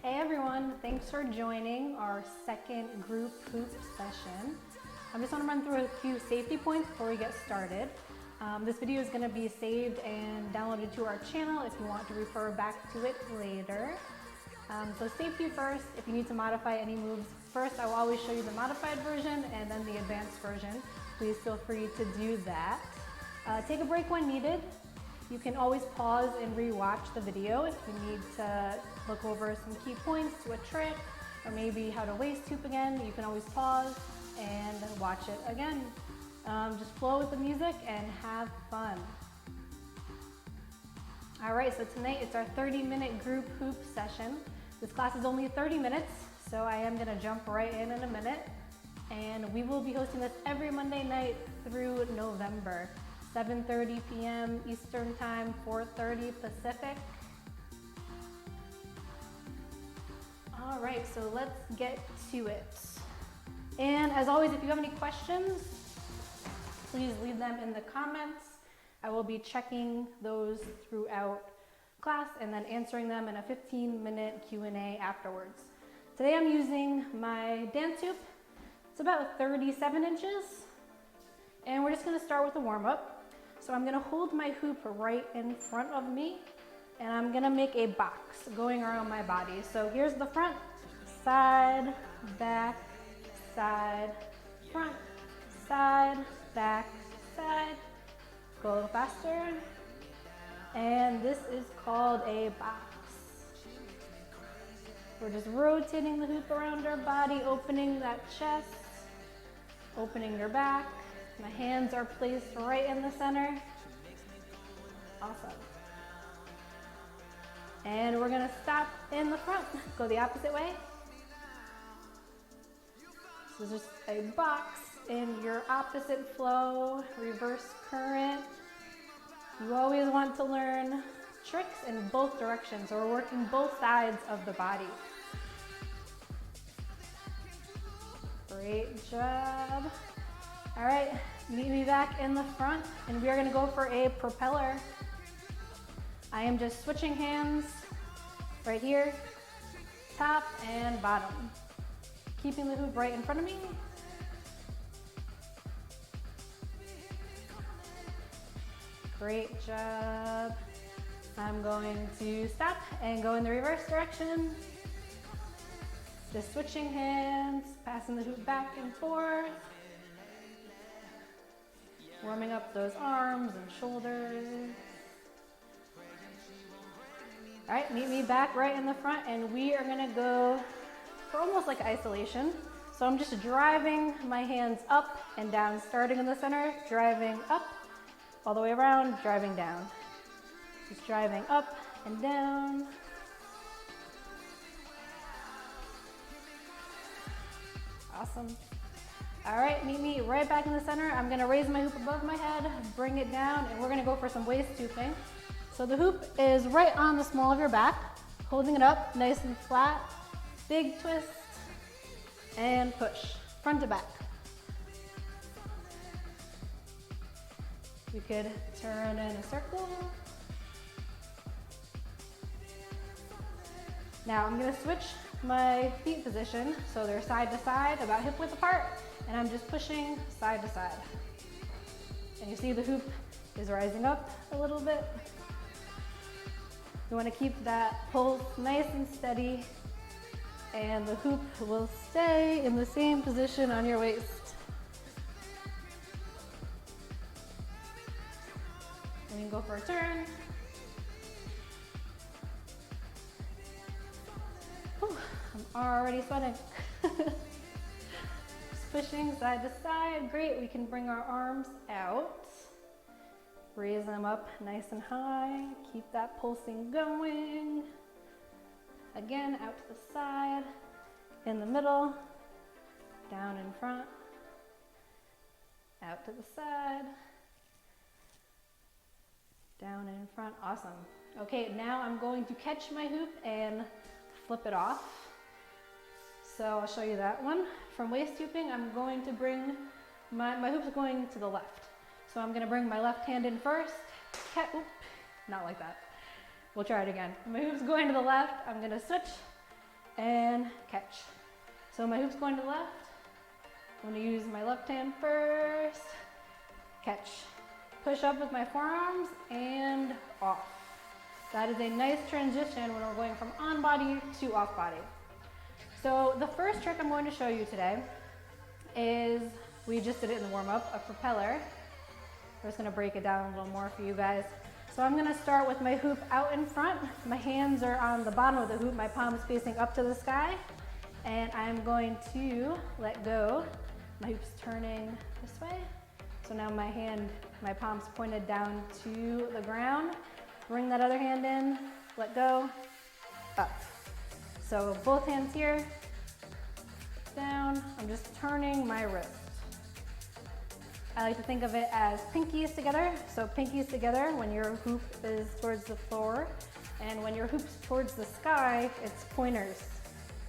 Hey everyone, thanks for joining our second group hoop session. I just want to run through a few safety points before we get started. This video is going to be saved and downloaded to our channel if you want to refer back to it later. So safety first. If you need to modify any moves, first I will always show you the modified version and then the advanced version. Please feel free to do that. Take a break when needed. You can always pause and re-watch the video if you need to look over some key points to a trick or maybe how to waist hoop again. You can always pause and watch it again. Just flow with the music and have fun. All right, so tonight it's our 30-minute group hoop session. This class is only 30 minutes, so I am gonna jump right in a minute. And we will be hosting this every Monday night through November. 7:30 p.m. Eastern Time, 4:30 Pacific. All right, so let's get to it. And as always, if you have any questions, please leave them in the comments. I will be checking those throughout class and then answering them in a 15-minute Q&A afterwards. Today I'm using my dance hoop. It's about 37 inches. And we're just gonna start with a warm-up. So I'm gonna hold my hoop right in front of me and I'm gonna make a box going around my body. So here's the front, side, back, side, front, side, back, side. Go a little faster. And this is called a box. We're just rotating the hoop around our body, opening that chest, opening your back. My hands are placed right in the center. Awesome. And we're gonna stop in the front. Go the opposite way. So just a box in your opposite flow, reverse current. You always want to learn tricks in both directions, so we're working both sides of the body. Great job. All right, meet me back in the front, and we are gonna go for a propeller. I am just switching hands right here, top and bottom. Keeping the hoop right in front of me. Great job. I'm going to stop and go in the reverse direction. Just switching hands, passing the hoop back and forth. Warming up those arms and shoulders. All right, meet me back right in the front and we are gonna go for almost like isolation. So I'm just driving my hands up and down, starting in the center, driving up, all the way around, driving down. Just driving up and down. Awesome. All right, meet me right back in the center. I'm gonna raise my hoop above my head, bring it down, and we're gonna go for some waist hooping. So the hoop is right on the small of your back, holding it up nice and flat, big twist, and push, front to back. We could turn in a circle. Now I'm gonna switch my feet position so they're side to side, about hip width apart, and I'm just pushing side to side. And you see the hoop is rising up a little bit. You want to keep that pulse nice and steady, and the hoop will stay in the same position on your waist. And we can go for a turn. Whew, I'm already sweating. Just pushing side to side. Great, we can bring our arms out. Raise them up nice and high. Keep that pulsing going. Again, out to the side, in the middle, down in front, out to the side, down in front. Awesome. Okay, now I'm going to catch my hoop and flip it off. So I'll show you that one. From waist hooping, I'm going to bring, my hoop's going to the left. So I'm gonna bring my left hand in first. Not like that. We'll try it again. My hoop's going to the left. I'm gonna switch and catch. So my hoop's going to the left. I'm going to use my left hand first, catch. Push up with my forearms and off. That is a nice transition when we're going from on body to off body. So the first trick I'm going to show you today is, we just did it in the warm up, a propeller. We're just gonna break it down a little more for you guys. So I'm gonna start with my hoop out in front. My hands are on the bottom of the hoop, my palms facing up to the sky. And I'm going to let go. My hoop's turning this way. So now my palm's pointed down to the ground. Bring that other hand in, let go, up. So both hands here, down. I'm just turning my wrist. I like to think of it as pinkies together. So pinkies together when your hoop is towards the floor, and when your hoop's towards the sky, it's pointers.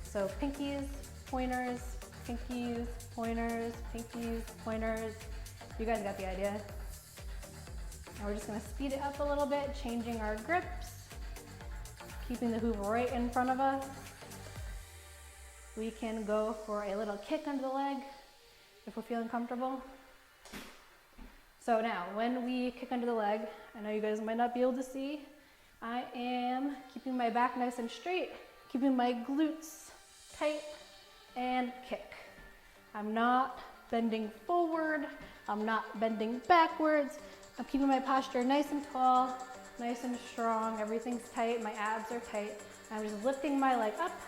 So pinkies, pointers, pinkies, pointers, pinkies, pointers. You guys got the idea. And we're just gonna speed it up a little bit, changing our grips, keeping the hoop right in front of us. We can go for a little kick under the leg if we're feeling comfortable. So now, when we kick under the leg, I know you guys might not be able to see, I am keeping my back nice and straight, keeping my glutes tight, and kick. I'm not bending forward, I'm not bending backwards. I'm keeping my posture nice and tall, nice and strong. Everything's tight, my abs are tight. I'm just lifting my leg up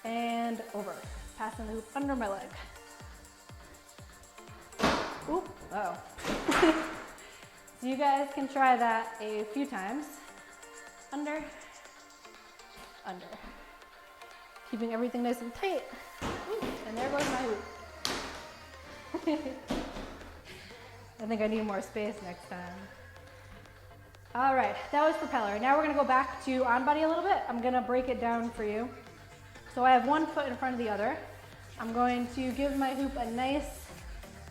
and over, passing the hoop under my leg. Oop, uh-oh. So you guys can try that a few times. Under, under. Keeping everything nice and tight. Ooh, and there goes my hoop. I think I need more space next time. All right, that was propeller. Now we're gonna go back to on body a little bit. I'm gonna break it down for you. So I have one foot in front of the other. I'm going to give my hoop a nice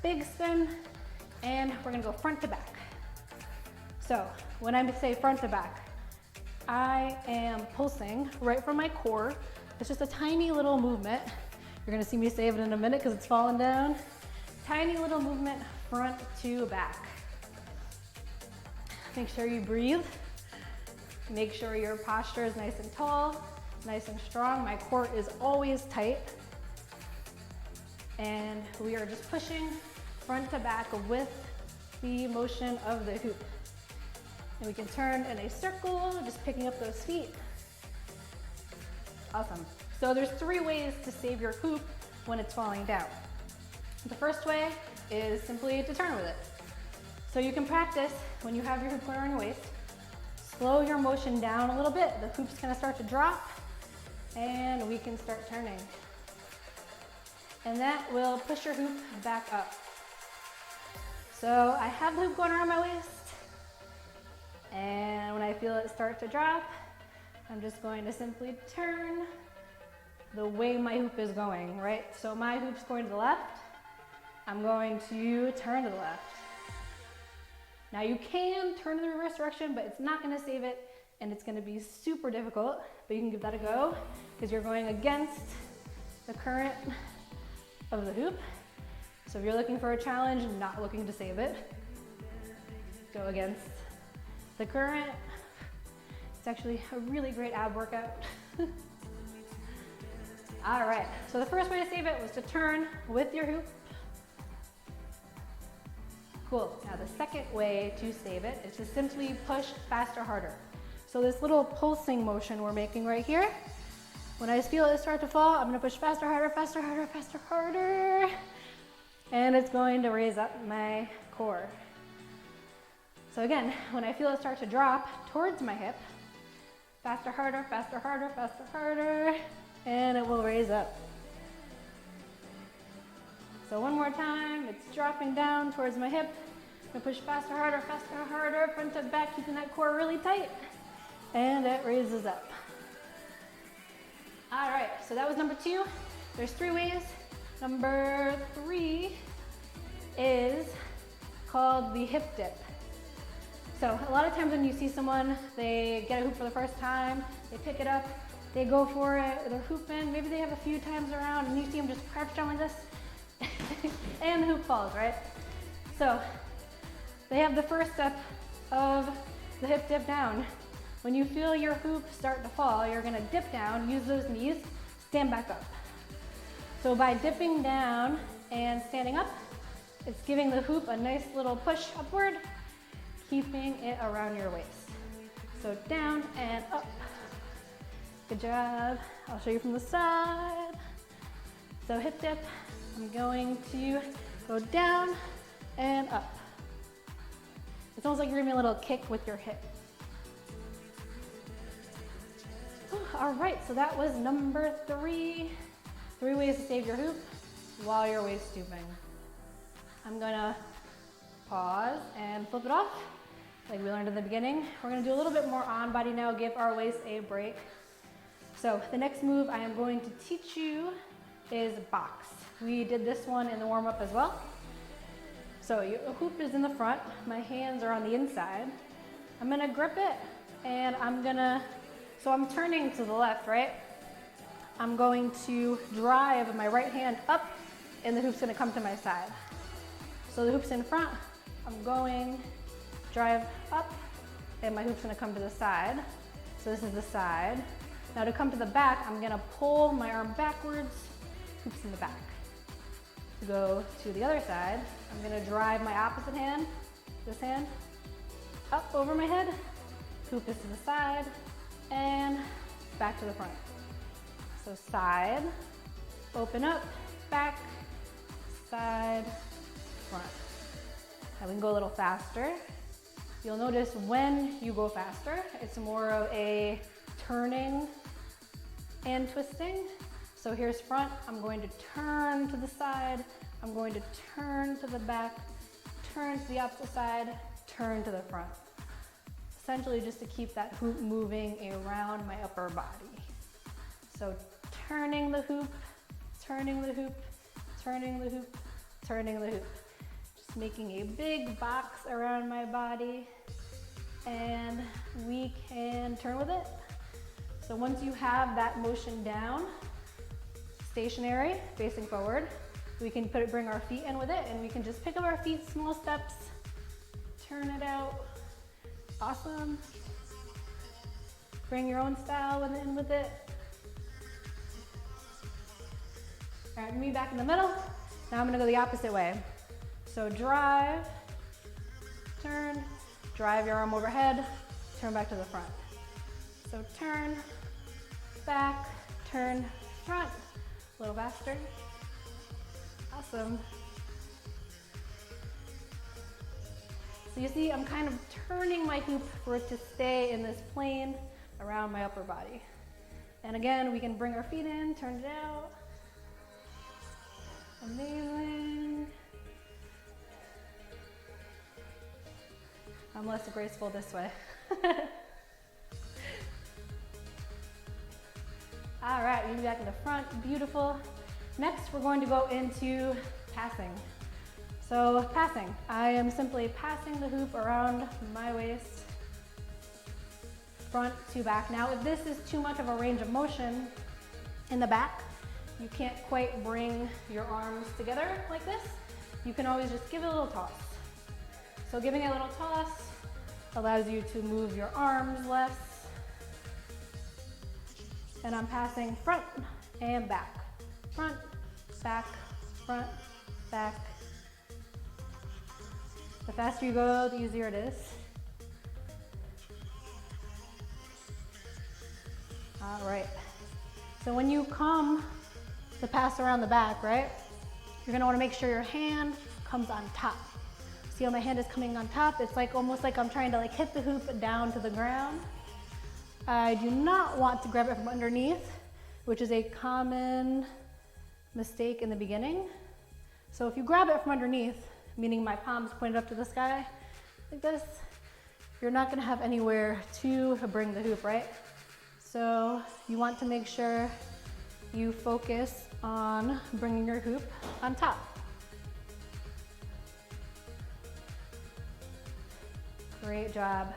big spin, and we're gonna go front to back. So when I say front to back, I am pulsing right from my core. It's just a tiny little movement. You're gonna see me save it in a minute because it's falling down. Tiny little movement, front to back. Make sure you breathe. Make sure your posture is nice and tall, nice and strong. My core is always tight. And we are just pushing front to back with the motion of the hoop. And we can turn in a circle, just picking up those feet. Awesome. So there's 3 ways to save your hoop when it's falling down. The first way is simply to turn with it. So you can practice when you have your hoop going around your waist. Slow your motion down a little bit. The hoop's gonna start to drop, and we can start turning. And that will push your hoop back up. So I have the hoop going around my waist, and when I feel it start to drop, I'm just going to simply turn the way my hoop is going, right? So my hoop's going to the left, I'm going to turn to the left. Now you can turn in the reverse direction, but it's not gonna save it, and it's gonna be super difficult, but you can give that a go, because you're going against the current of the hoop. So if you're looking for a challenge, not looking to save it, go against the current. It's actually a really great ab workout. All right, so the first way to save it was to turn with your hoop. Cool, now the second way to save it is to simply push faster, harder. So this little pulsing motion we're making right here, when I feel it start to fall, I'm gonna push faster, harder, faster, harder, faster, harder. And it's going to raise up my core. So again, when I feel it start to drop towards my hip, faster, harder, faster, harder, faster, harder, and it will raise up. So one more time, it's dropping down towards my hip. I'm gonna push faster, harder, front to back, keeping that core really tight. And it raises up. All right, so that was number 2. There's 3 ways. Number 3 is called the hip dip. So a lot of times when you see someone, they get a hoop for the first time, they pick it up, They go for it, they're hooping, maybe they have a few times around and you see them just crouch down like this and the hoop falls, right? So they have the first step of the hip dip down. When you feel your hoop start to fall, you're gonna dip down, use those knees, stand back up. So by dipping down and standing up, it's giving the hoop a nice little push upward, keeping it around your waist. So down and up. Good job. I'll show you from the side. So hip dip, I'm going to go down and up. It's almost like you're giving a little kick with your hip. All right, so that was number 3. 3 ways to save your hoop while you're waist stooping. I'm gonna pause and flip it off like we learned in the beginning. We're gonna do a little bit more on body now, give our waist a break. So the next move I am going to teach you is box. We did this one in the warm up as well. So your hoop is in the front, my hands are on the inside. I'm gonna grip it and so I'm turning to the left, right? I'm going to drive my right hand up and the hoop's gonna come to my side. So the hoop's in front, I'm going, drive up, and my hoop's gonna come to the side. So this is the side. Now to come to the back, I'm gonna pull my arm backwards, hoop's in the back. To go to the other side, I'm gonna drive my opposite hand, this hand, up over my head, hoop is to the side, and back to the front. So side, open up, back, side, front. Now we can go a little faster. You'll notice when you go faster, it's more of a turning and twisting. So here's front, I'm going to turn to the side, I'm going to turn to the back, turn to the opposite side, turn to the front. Essentially just to keep that hoop moving around my upper body. So turning the hoop, turning the hoop, turning the hoop, turning the hoop. Just making a big box around my body, and we can turn with it. So once you have that motion down, stationary, facing forward, we can bring our feet in with it, and we can just pick up our feet, small steps, turn it out. Awesome. Bring your own style in with it. All right, me back in the middle. Now I'm gonna go the opposite way. So drive, turn, drive your arm overhead, turn back to the front. So turn, back, turn, front. A little faster. Awesome. So you see, I'm kind of turning my hoop for it to stay in this plane around my upper body. And again, we can bring our feet in, turn it out. Amazing. I'm less graceful this way. All right, maybe back in the front, beautiful. Next, we're going to go into passing. So passing, I am simply passing the hoop around my waist, front to back. Now, if this is too much of a range of motion in the back, you can't quite bring your arms together like this, you can always just give it a little toss. So giving it a little toss allows you to move your arms less. And I'm passing front and back. Front, back, front, back. The faster you go, the easier it is. All right. So when you come to pass around the back, right, you're gonna wanna make sure your hand comes on top. See how my hand is coming on top? It's like almost like I'm trying to like hit the hoop down to the ground. I do not want to grab it from underneath, which is a common mistake in the beginning. So if you grab it from underneath, meaning my palms pointed up to the sky, like this, you're not gonna have anywhere to bring the hoop, right? So you want to make sure you focus on bringing your hoop on top. Great job.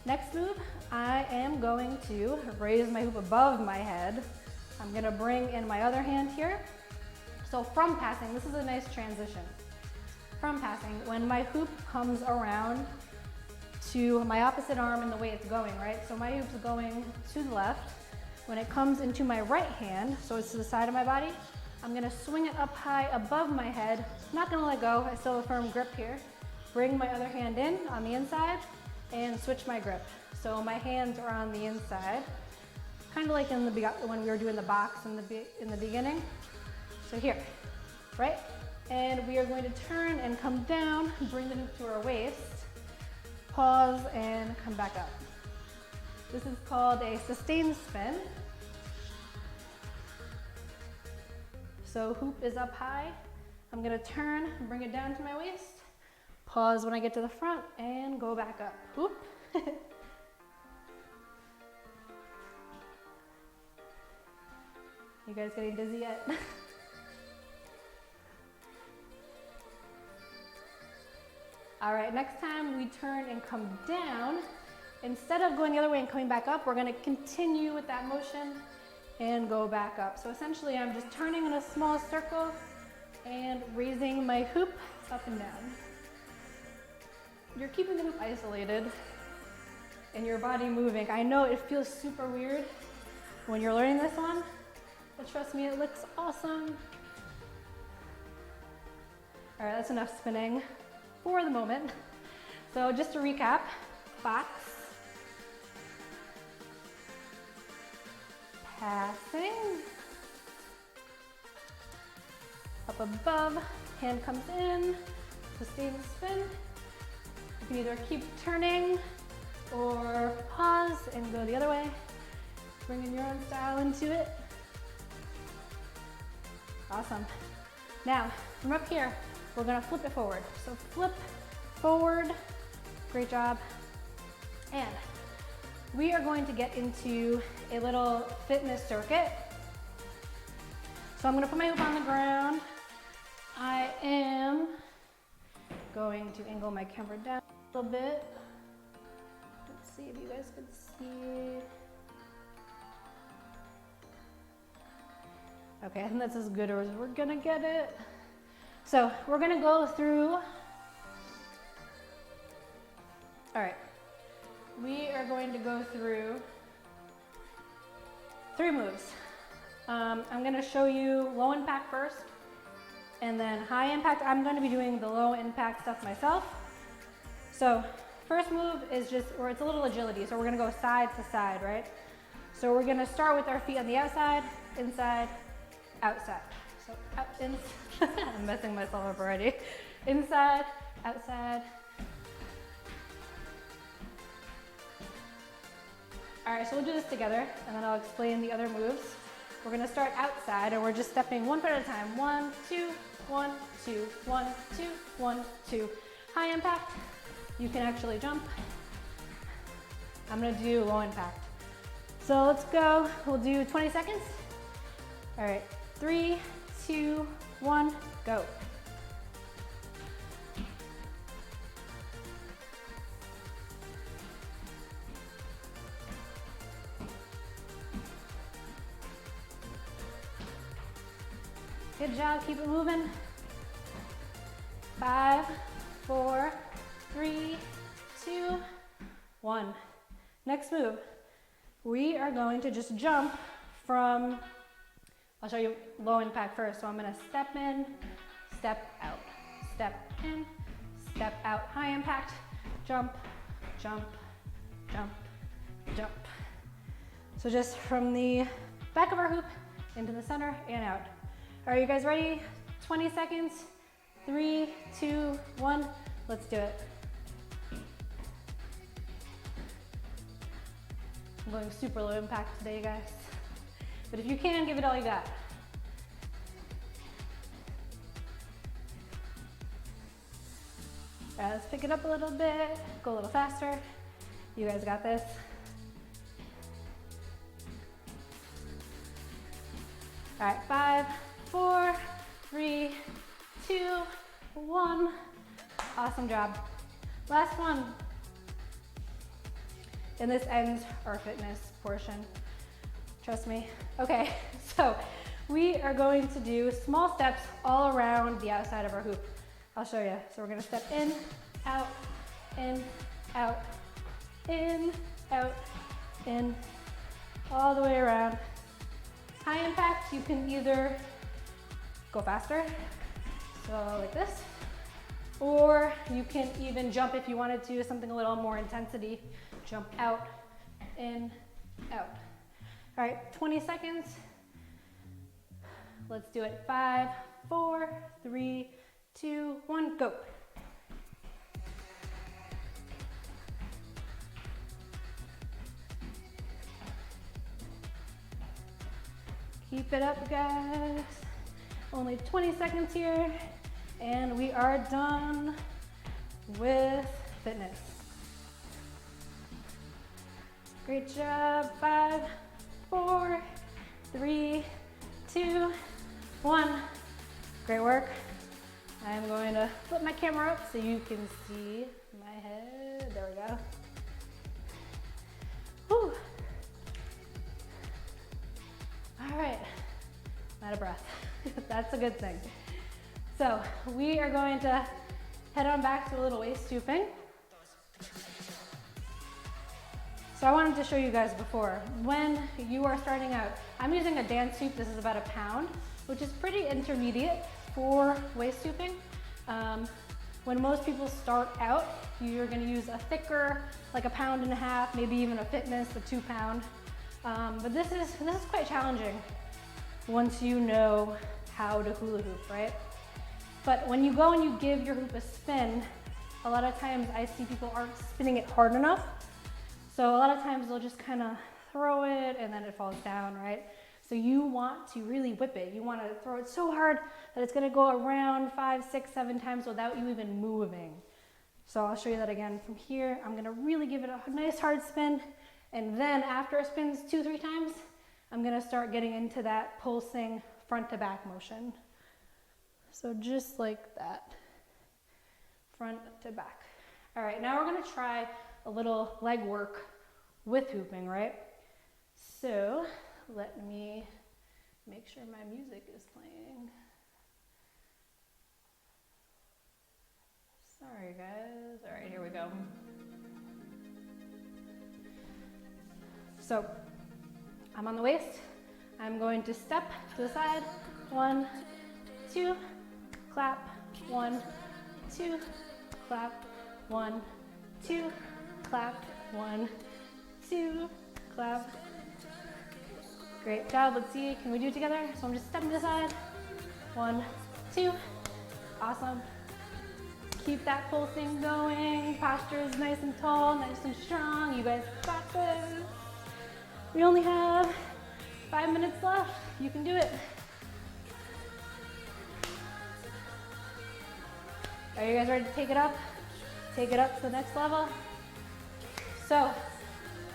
Next move, I am going to raise my hoop above my head. I'm gonna bring in my other hand here. So from passing, this is a nice transition. From passing, when my hoop comes around to my opposite arm in the way it's going, right? So my hoop's going to the left. When it comes into my right hand, so it's to the side of my body, I'm gonna swing it up high above my head. Not gonna let go, I still have a firm grip here. Bring my other hand in on the inside and switch my grip. So my hands are on the inside, kind of like when we were doing the box in the beginning. So here, right? And we are going to turn and come down, bring the hoop to our waist, pause and come back up. This is called a sustained spin. So hoop is up high. I'm gonna turn, bring it down to my waist, pause when I get to the front and go back up. Hoop. You guys getting dizzy yet? All right, next time we turn and come down, instead of going the other way and coming back up, we're gonna continue with that motion and go back up. So essentially I'm just turning in a small circle and raising my hoop up and down. You're keeping the hoop isolated and your body moving. I know it feels super weird when you're learning this one, but trust me, it looks awesome. All right, that's enough spinning for the moment. So just to recap, box, passing, up above, hand comes in, sustain the spin. You can either keep turning or pause and go the other way. Bring in your own style into it. Awesome. Now, from up here, we're gonna flip it forward. So flip forward, great job. And we are going to get into a little fitness circuit. So I'm gonna put my hoop on the ground. I am going to angle my camera down a little bit. Let's see if you guys can see. Okay, I think that's as good as we're gonna get it. So we're gonna go through, all right, we are going to go through 3 moves. I'm gonna show you low impact first, and then high impact. I'm gonna be doing the low impact stuff myself. So first move is just, or it's a little agility, so we're gonna go side to side, right? So we're gonna start with our feet on the outside, inside, outside. So out, in, I'm messing myself up already. Inside, outside. All right, so we'll do this together and then I'll explain the other moves. We're gonna start outside and we're just stepping one foot at a time. 1, 2, 1, 2, 1, 2, 1, 2. High impact, you can actually jump. I'm gonna do low impact. So let's go, we'll do 20 seconds. All right, 3, 2, 1, go. Good job, keep it moving. 5, 4, 3, 2, 1. Next move, we are going to just jump from, I'll show you low impact first. So I'm gonna step in, step out, step in, step out. High impact, jump, jump, jump, jump. So just from the back of our hoop into the center and out. Are you guys ready? 20 seconds. 3, 2, 1. Let's do it. I'm going super low impact today, you guys. But if you can, give it all you got. All right, let's pick it up a little bit, go a little faster. You guys got this. All right, 5, 4, 3, 2, 1. Awesome job. Last one. And this ends our fitness portion. Trust me. Okay, so we are going to do small steps all around the outside of our hoop. I'll show you. So we're gonna step in, out, in, out, in, out, in, all the way around. High impact, you can either go faster, so like this, or you can even jump if you wanted to, something a little more intensity. Jump out, in, out. All right, 20 seconds. Let's do it. 5, 4, 3, 2, 1, go. Keep it up, guys. Only 20 seconds here, and we are done with fitness. Great job. 5, 4, 3, 2, 1. Great work. I'm going to flip my camera up so you can see my head. There we go. Whew. All right, I'm out of breath. That's a good thing. So we are going to head on back to a little waist stooping. So I wanted to show you guys before, when you are starting out, I'm using a dance hoop. This is about a pound, which is pretty intermediate for waist stooping. When most people start out, you're gonna use a thicker, like a 1.5 pounds, maybe even a fitness, a 2 pound. But this is quite challenging once you know how to hula hoop, right? But when you go and you give your hoop a spin, a lot of times I see people aren't spinning it hard enough. So a lot of times they'll just kind of throw it and then it falls down, right? So you want to really whip it. You want to throw it so hard that it's going to go around 5, 6, 7 times without you even moving. So I'll show you that again from here. I'm going to really give it a nice hard spin. And then after it spins 2, 3 times, I'm going to start getting into that pulsing front to back motion. So just like that, front to back. All right, now we're going to try a little leg work with hooping, right? So let me make sure my music is playing. Sorry guys. All right, here we go. So I'm on the waist. I'm going to step to the side. 1, 2, clap. 1, 2, clap. 1, 2, clap. 1, 2, clap. Great job. Let's see. Can we do it together? So I'm just stepping to the side. 1, 2. Awesome. Keep that pulsing going. Posture is nice and tall, nice and strong. You guys got this. We only have 5 minutes left. You can do it. Are you guys ready to take it up? Take it up to the next level. So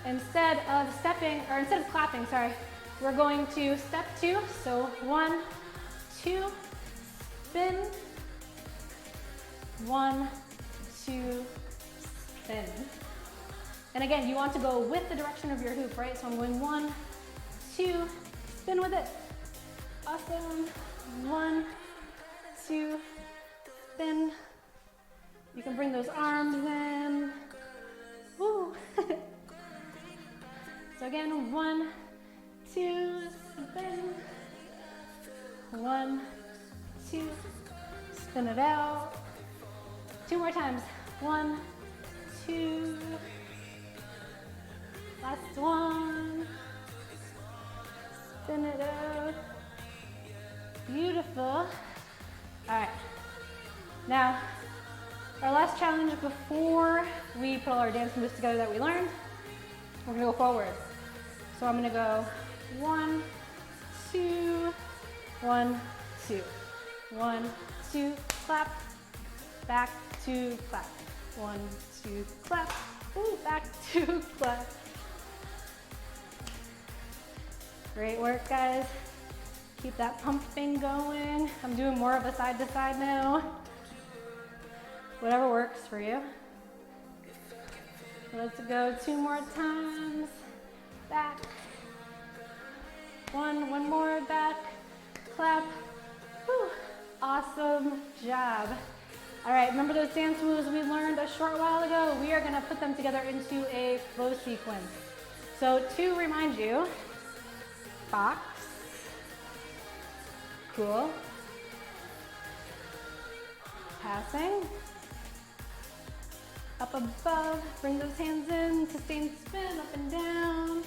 instead of clapping, we're going to step 2. So 1, 2, spin. 1, 2, spin. And again, you want to go with the direction of your hoop, right? So I'm going 1, 2, spin with it. Awesome. 1, 2, spin. You can bring those arms in. Woo. So again, 1, 2, spin. 1, 2, spin it out. 2 more times. 1, 2. Last one. Spin it out. Beautiful. All right. Now, our last challenge before we put all our dance moves together that we learned, we're gonna go forward. So I'm gonna go 1, 2, 1, 2. 1, 2, clap. Back, 2, clap. 1, 2, clap. Ooh, back, 2, clap. Great work, guys. Keep that pumping going. I'm doing more of a side to side now. Whatever works for you. Let's go 2 more times. Back. One more, back. Clap. Whew. Awesome job. All right, remember those dance moves we learned a short while ago? We are gonna put them together into a flow sequence. So to remind you, box, cool, passing, up above, bring those hands in, sustained spin, up and down.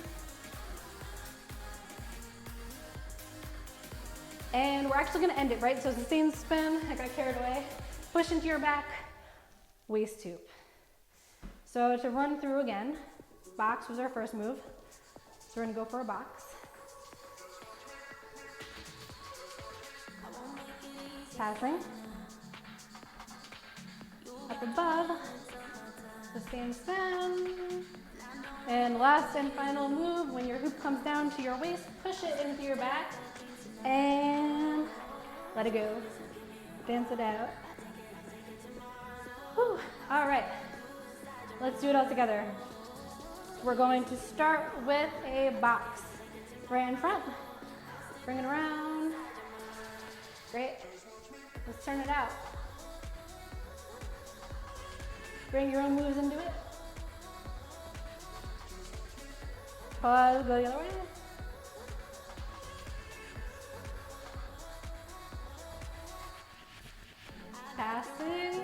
And we're actually gonna end it, right? So sustained spin, I got carried away. Push into your back, waist tube. So to run through again, box was our first move. So we're gonna go for a box. Passing. Up above, sustained spin. And last and final move, when your hoop comes down to your waist, push it into your back and let it go. Dance it out. Whew. All right, let's do it all together. We're going to start with a box. Right in front, bring it around. Great, let's turn it out. Bring your own moves into it. Pause, go the other way. Passing.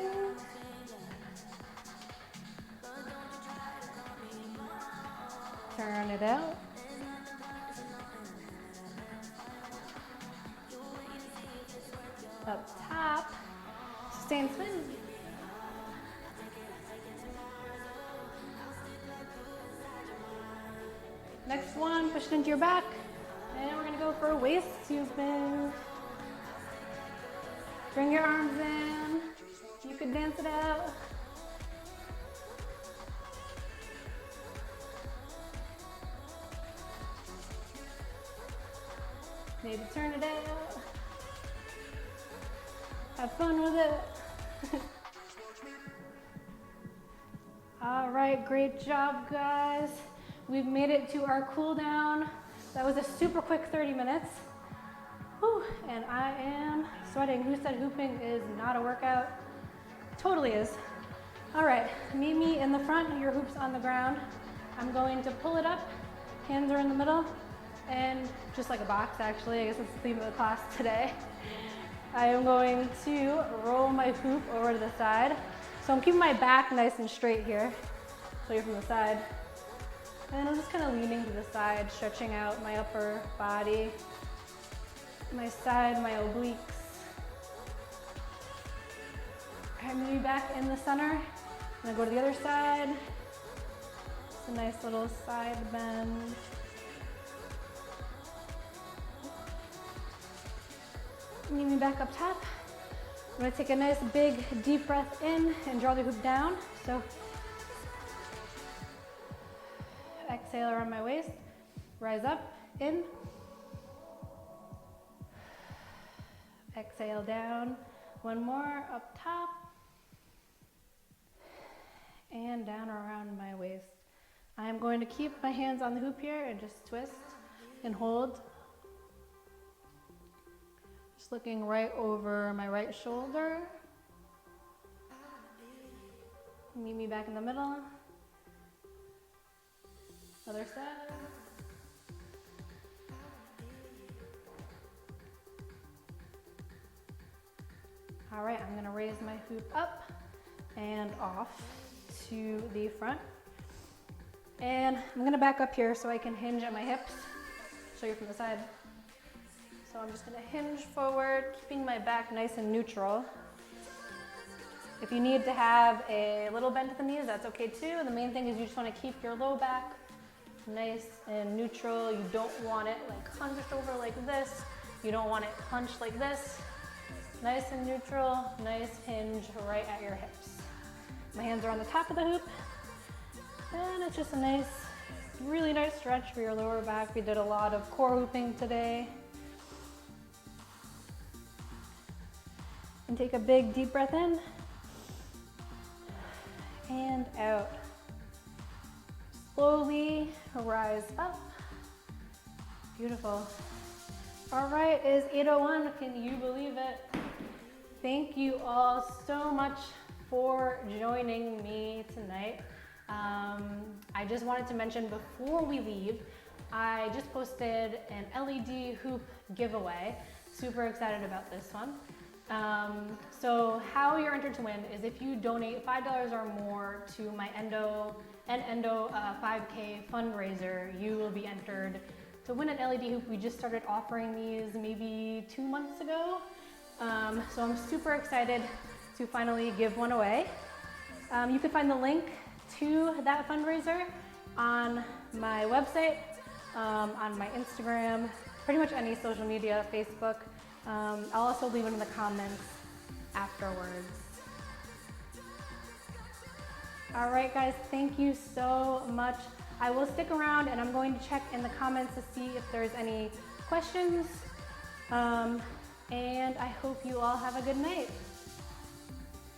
Turn it out. Up top, sustained spin. Next one, push it into your back. And we're gonna go for a waist spin. Bring your arms in. You can dance it out. Maybe turn it out. Have fun with it. All right, great job, guys. We've made it to our cool down. That was a super quick 30 minutes. Whew, and I am sweating. Who said hooping is not a workout? Totally is. All right, meet me in the front, your hoop's on the ground. I'm going to pull it up, hands are in the middle, and just like a box actually, I guess that's the theme of the class today. I am going to roll my hoop over to the side. So I'm keeping my back nice and straight here, so you're from the side. And I'm just kind of leaning to the side, stretching out my upper body, my side, my obliques. All right, move back in the center. I'm gonna go to the other side. It's a nice little side bend. Meet me back up top. I'm gonna take a nice big deep breath in and draw the hoop down. So exhale around my waist, rise up, in. Exhale down, one more, up top. And down around my waist. I am going to keep my hands on the hoop here and just twist and hold. Just looking right over my right shoulder. Meet me back in the middle. Other side. All right, I'm gonna raise my hoop up and off to the front. And I'm gonna back up here so I can hinge at my hips. Show you from the side. So I'm just gonna hinge forward, keeping my back nice and neutral. If you need to have a little bend at the knees, that's okay too. The main thing is you just wanna keep your low back nice and neutral. You don't want it like hunched over like this. You don't want it hunched like this. Nice and neutral, nice hinge right at your hips. My hands are on the top of the hoop. And it's just a nice, really nice stretch for your lower back. We did a lot of core hooping today. And take a big deep breath in and out. slowly rise up. Beautiful. All right, it is 8:01. Can you believe it? Thank you all so much for joining me tonight. I just wanted to mention before we leave, I just posted an LED hoop giveaway. Super excited about this one. So how you're entered to win is if you donate $5 or more to my Endo 5K fundraiser, you will be entered to win an LED hoop. We just started offering these maybe 2 months ago. So I'm super excited to finally give one away. You can find the link to that fundraiser on my website, on my Instagram, pretty much any social media, Facebook. I'll also leave it in the comments afterwards. All right, guys, thank you so much. I will stick around and I'm going to check in the comments to see if there's any questions. And I hope you all have a good night.